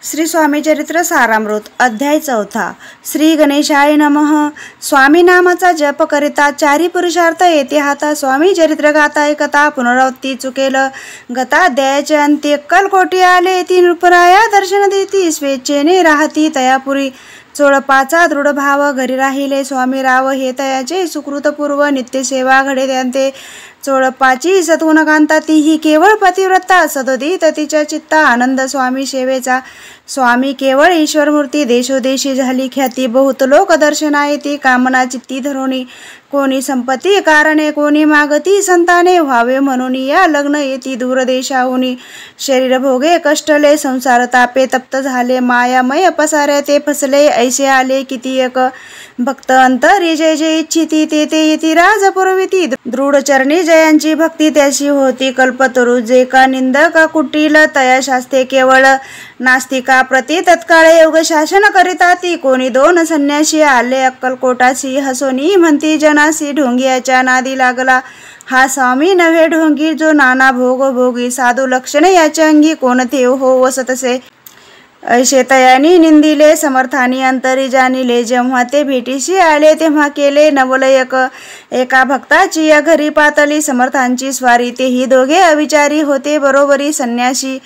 श्री स्वामी चरित्र सारामृत अध्याय 4 श्री गणेशाय नमः। स्वामी नामाचा जप करिता चारी पुरुषार्थ येते हाता। स्वामी चरित्र गाता ऐकता पुनरावृत्ती चुकेल गता अध्यायाचे अंत्य कलकोटी आले ती नृपराया दर्शन देती स्वेच्छेने राहती तयापुरी चोळपाचा दृढ भाव घरी राहिले स्वामी राव हे तयाचे सुकृतपूर्व नित्य सेवा घडे त्यांते चोळपाची सद्गुणकांता तीही केवळ पतिव्रता सदोदित तिच्या चित्ता आनंद स्वामी सेवेचा। स्वामी केवळ ईश्वरमूर्ती देशोदेशी झाली ख्याती बहुत लोक दर्शना येती कामना चित्ती धरोणी कोणी संपत्ती कारणे कोणी मागती संताने व्हावे म्हणून या लग्न येती दूरदेशाहुनी शरीर भोगे कष्टले संसार तापे तप्त झाले मायामय पसारे ते फसले ऐसे आले किती एक भक्त अंतरी जय जय इच्छिती ते येती राज पुरविती दृढ चरणी जयांची भक्ती त्याशी होती कल्पतरू जे का निंदक कुटील तया शास्ते केवळ नास्तिका प्रति तत्काळे योग शासन करिता ती कोणी दोन संन्यासी आले अक्कलकोटासी हसोनी म्हणती जनासी ढोंगियाच्या नादी लागला हा स्वामी नव्हे ढोंगी जो नाना भोग भोगी साधू लक्षणे याच्या अंगी कोणते हो वसतसे ऐशे तयानी निंदिले समर्थानी अंतरी जाणिले जेव्हा ते भेटीशी आले तेव्हा केले नवलयक एका भक्ताची या घरी पातली समर्थांची स्वारी तेही दोघे अविचारी होते बरोबरी संन्यासी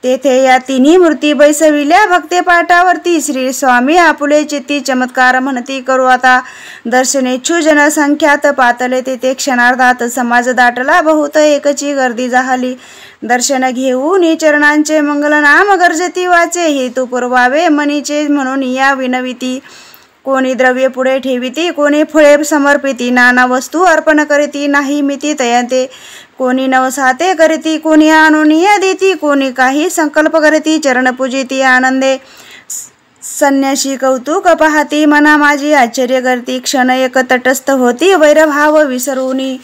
तेथे या तिन्ही मूर्ती बैसविल्या भक्ते पाटावरती श्री स्वामी आपुले चित्ती चमत्कार म्हणती करू आता दर्शनेच्छू जनसंख्यात पातले तेथे क्षणार्धात समाज दाटला बहुत एकची गर्दी झाली दर्शन घेऊन चरणांचे मंगल नाम गर्जती वाचे हेतू पुरवावे मनीचे म्हणून या विनविती कोणी द्रव्य पुढे ठेविती कोणी फळे समर्पिती नाना वस्तू अर्पण करीती नाही मिती तयाते कोणी नवसाते करीती कोणी आणूनिया देती कोणी काही संकल्प करीती चरण पूजिती आनंदे संन्यासी कौतुक पाहती मना माझी आश्चर्य करती क्षण एक तटस्थ होती वैरभाव विसरूनी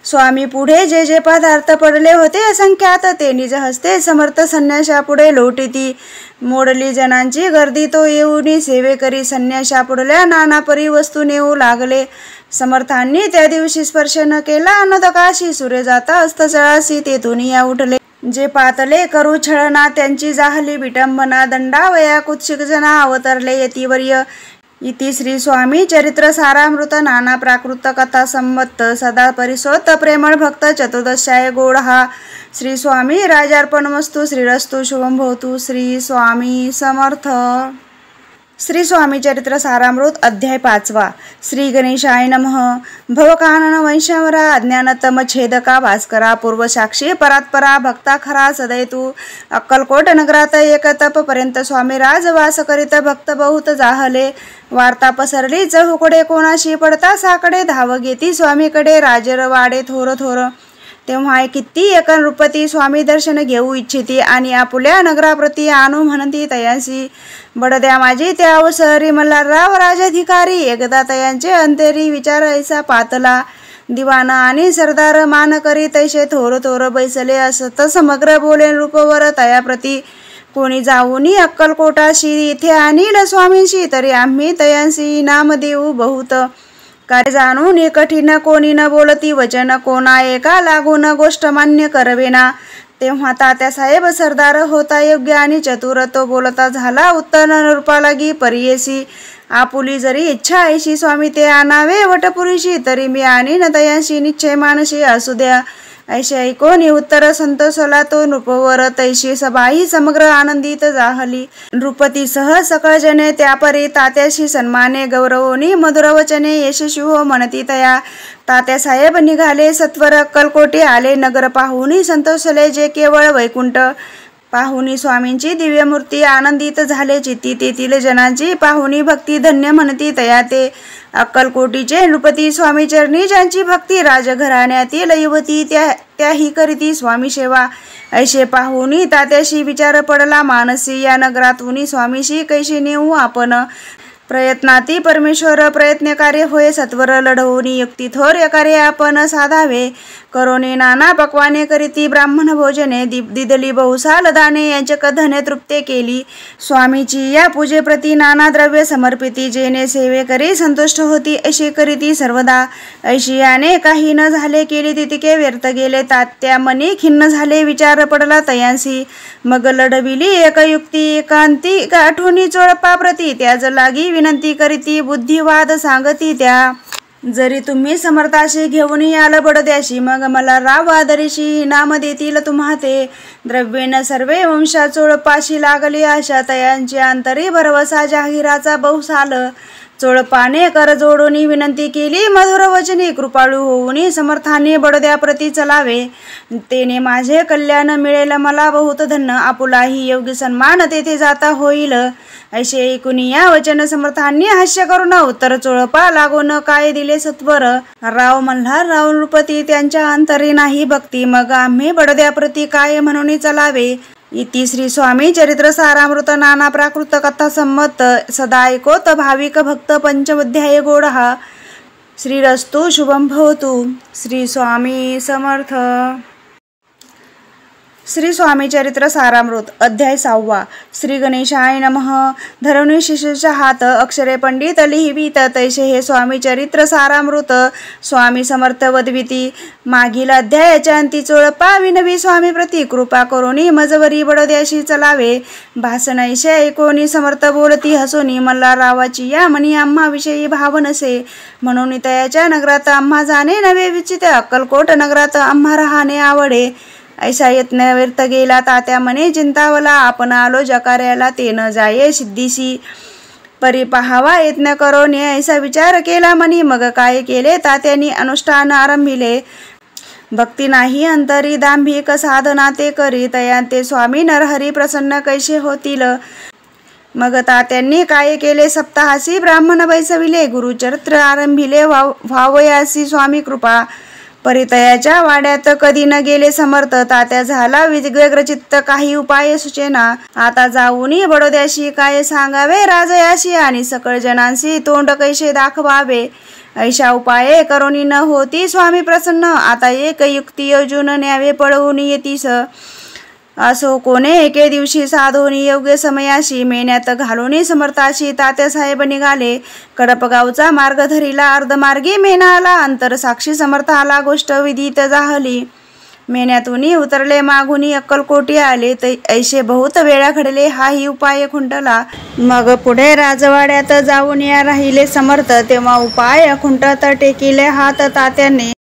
स्वामी पुढे जे जे पदार्थ पडले होते असंख्यात ते निज हस्ते समर्थ संन्यासा पुढे लोटीती मोडली जनांची गर्दी तो येऊनी सेवे करी संन्यासा पुढल्या नाना परी वस्तू नेऊ लागले समर्थांनी त्या दिवशी स्पर्श न केला अनोदकाशी सूर्य जाता अस्तचळासी तेथून या उठले जे पातले करू छळना त्यांची जाहली विटंबना दंडावया कुत्सिक जना अवतरले यतीवर्य इति श्री स्वामी चरित्र सारामृत नाना प्राकृत कथा संमत सदा परिसोत प्रेमळ भक्त चतुर्दशाय गोड हा श्री स्वामी राजार्पणमस्तु श्रीरस्तु शुभम भवतु श्री स्वामी समर्थ। श्री स्वामी चरित्र सारामृत अध्याय 5 श्री गणेशाय नमः। भवकानन वंशावरा अज्ञानतम छेदका भास्करा पूर्व साक्षी परात्परा भक्ता खरा सदैतू अक्कलकोट नगरात एक तप पर्यंत स्वामी राजवास करीत भक्त बहुत जाहले वार्ता पसरली चहुकडे कोणाशी पडता साकडे धाव घेती स्वामीकडे राजर वाडे थोर थोर तेव्हा किती एक नृपती स्वामी दर्शन घेऊ इच्छिती आणि आपुल्या नगराप्रती आणू म्हणती तयांसी बडद्या माझी त्या अवसरी मल्हारराव राजाधिकारी एकदा तयांचे अंतेरी विचार ऐसा पातला दिवाना आणि सरदार मान करी तैसे थोर थोर बैसले असत समग्र बोले नृपवर तयाप्रती कोणी जाऊनी अक्कलकोटाशी इथे आणील स्वामींशी तरी आम्ही तयांसी नाम देऊ बहुत काय जाणून कठीण कोणी न बोलती वचन कोणा एका लागून गोष्ट मान्य करवेना तेव्हा तात्यासाहेब सरदार होता योग्य आणि चतुर तो बोलता झाला उत्तर नृपा लागी परियेसी आपुली जरी इच्छा ऐशी स्वामी ते आणावे वटपुरीशी तरी मी आणि न तयांशी निश्चय मानशी असू द्या ऐशी ऐकोनी उत्तर संतोषला तो नृपवर तैशी सभाही समग्र आनंदित जाहली नृपतीसह सकळ जने त्यापरी तात्याशी सन्माने गौरवोनी मधुरवचने यशस्वी हो म्हणती तया तात्यासाहेब निघाले सत्वर अक्कलकोटी आले नगर पाहुनी संतोषले जे केवळ वैकुंठ पाहुनी स्वामींची दिव्यमूर्ती आनंदित झाले चित्ती तेथील जनांची पाहुनी भक्ती धन्य म्हणती तया ते अक्कलकोटीचे नृपती स्वामी चरणी ज्यांची भक्ती राजघराण्यातील युवती त्याही करीती स्वामी सेवा ऐशे पाहुनी तात्याशी विचार पडला मानसी या नगरातून स्वामीशी कैशी नेऊ आपण प्रयत्नाती परमेश्वर प्रयत्नकार्य होय सत्वर लढवून युक्ती थोर कार्य आपण साधावे करोनी नाना पक्वाने करीती ब्राह्मण भोजने दिदली बहुसाल दाने यांचे कथने तृप्ते केली. स्वामीची या पूजेप्रती नाना द्रव्य समर्पिती जेणे सेवे करी संतुष्ट होती अशी करीती सर्वदा. ऐशी याने काही न झाले केली तितके व्यर्थ गेले तात्या मनी खिन्न झाले विचार पडला तयांसी. मग लढविली एक युक्ती एकांती आठवणी चोळपा प्रती त्याज लागी विनंती करीती बुद्धिवाद सांगती त्या. जरी तुम्ही समर्थाशी घेऊन याल बडद्याशी मग मला राव आदरीशी नाम देतील तुम्हा ते. द्रव्येन सर्वे वंशा चोळपाशी लागली आशा तयांची अंतरी भरवसा जाहीराचा बहुसाल. चोळपाने कर जोडून विनंती केली मधुर वचनी कृपाळू होऊन समर्थाने बडद्याप्रती चलावे. तेने माझे कल्याण मिळेल मला बहुत धन्य आपुलाही योग्य सन्मान तेथे जाता होईल. ऐसे ऐकून या वचन समर्थांनी हास्य करून उत्तर चोळपा लागून काय दिले सत्वर. राव मल्हार राव नृपती त्यांच्या अंतरी नाही भक्ती मग आम्ही बडद्याप्रती काय म्हणून चलावे. इति श्री स्वामी चरित्र सारामृत नाना प्राकृत कथा संमत सदा ऐकोत भाविक भक्त पंचमध्याय गोडहा. श्रीरस्तु शुभम भवतु. श्री स्वामी समर्थ. श्री स्वामी चरित्र सारामृत अध्याय 6. श्री गणेशाय नमः. धरणी शिष्याच्या हात अक्षरे पंडित लिहिवीत तैसे हे स्वामी चरित्र सारामृत स्वामी समर्थ वदविती. मागील अध्यायाच्या अंती चोळपा विनवी स्वामी प्रती कृपा करोनी मजवरी बडद्याशी चलावे. भाषण ऐसे ऐकोनी समर्थ बोलती हसोनी मल्हार रावाची या मनी आम्हा विषयी भाव नसे म्हणून तयाच्या नगरात आम्हा जाणे नवे विचित अक्कलकोट नगरात आम्हा राहणे आवडे. ऐसा यत्न व्यर्थ गेला तात्या मने चिंतावला आपण आलो जकार्याला ते न जाये सिद्धीसी. परी पहावा यत्न करोनी ऐसा विचार केला मनी मग काय केले तात्यांनी अनुष्ठान आरंभिले. भक्ती नाही अंतरी दांभिक साधना ते करी तया ते स्वामी नरहरी प्रसन्न कैसे होतील. मग तात्यांनी काय केले सप्ताहासी ब्राह्मण बैसविले गुरुचरित्र आरंभिले व्हावयासी स्वामी कृपा. परितयाच्या वाड्यात कधी न गेले समर्थ तात्या झाला व्यग्रचित्त काही उपाय सुचेना. आता जाऊन बडोद्याशी काय सांगावे राजयाशी आणि सकळ जनांशी तोंड कैसे दाखवावे. ऐशा उपाये करोनी न होती स्वामी प्रसन्न आता एक युक्ती योजून न्यावे पळवून येतीस. असो कोणे एके दिवशी साधोनी योग्य समयाशी मेण्यात घालून समर्थाशी तात्यासाहेब निघाले. कडपगावचा मार्ग धरिला अर्धमार्गी मेणा आला अंतर साक्षी समर्थ आला गोष्ट विदित जाहली. मेण्यातून उतरले मागून अक्कलकोटी आले ऐसे बहुत वेळा घडले हाही उपाय खुंटला. मग पुढे राजवाड्यात जाऊन या राहिले समर्थ तेव्हा उपाय खुंटत टेकिले हात तात्याने.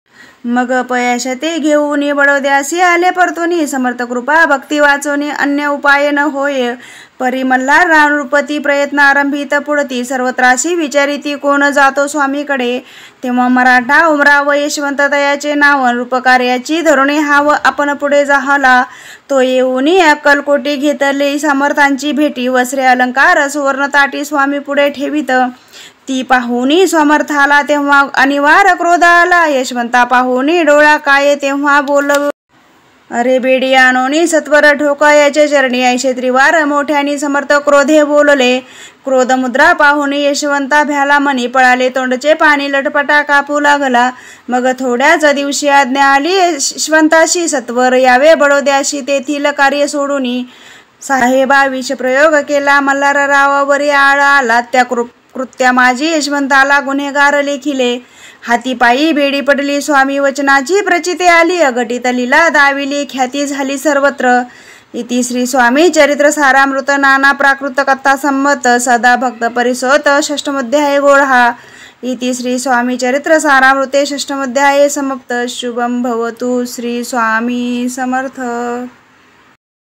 मग अपयश ते घेऊन बडोद्यासी आले परतुनी समर्थ कृपा भक्ती वाचोनी अन्य उपाय न होय. परी मल्हार नृपती प्रयत्न आरंभित पुढती सर्वत्राशी विचारिती कोण जातो स्वामीकडे. तेव्हा मराठा उमराव यशवंत तयाचे नाव नृपकार्याची धरुणी हाव आपण पुढे जाहला. तो येऊन अक्कलकोटी घेतले समर्थांची भेटी वस्त्रे अलंकार सुवर्ण ताटी स्वामी पुढे ठेवीत. ती पाहुनी समर्थाला तेव्हा अनिवार्य क्रोध आला. यशवंता पाहुनी डोळा काय तेव्हा बोल अरे बेडी आणोनी सत्वर ठोकायाचे चरणी ऐशे त्रिवार मोठ्यानी समर्थ क्रोधे बोलले. क्रोध मुद्रा पाहुनी यशवंता भ्याला मनी पळाले तोंडचे पाणी लटपटा कापू लागला. मग थोड्याच दिवशी आज्ञा आली यशवंताशी सत्वर यावे बडोद्याशी तेथील कार्य सोडून. साहेबा विषप्रयोग केला मल्हार रावावरी आळा आला त्या कृत्या माझी यशवंताला गुन्हेगार लेखिले. हातीपायी बेडी पडली स्वामी वचनाची प्रचिती आली अघटित लीला दाविली ख्याती झाली सर्वत्र. इति श्री स्वामी चरित्र सारामृत नाना प्राकृत कथा संमत सदा भक्त परिसोत षष्ठमध्याय गोळहा. इति श्री स्वामी चरित्र सारामृते षष्ठमध्याय समाप्त. शुभम भवतु. श्री स्वामी समर्थ.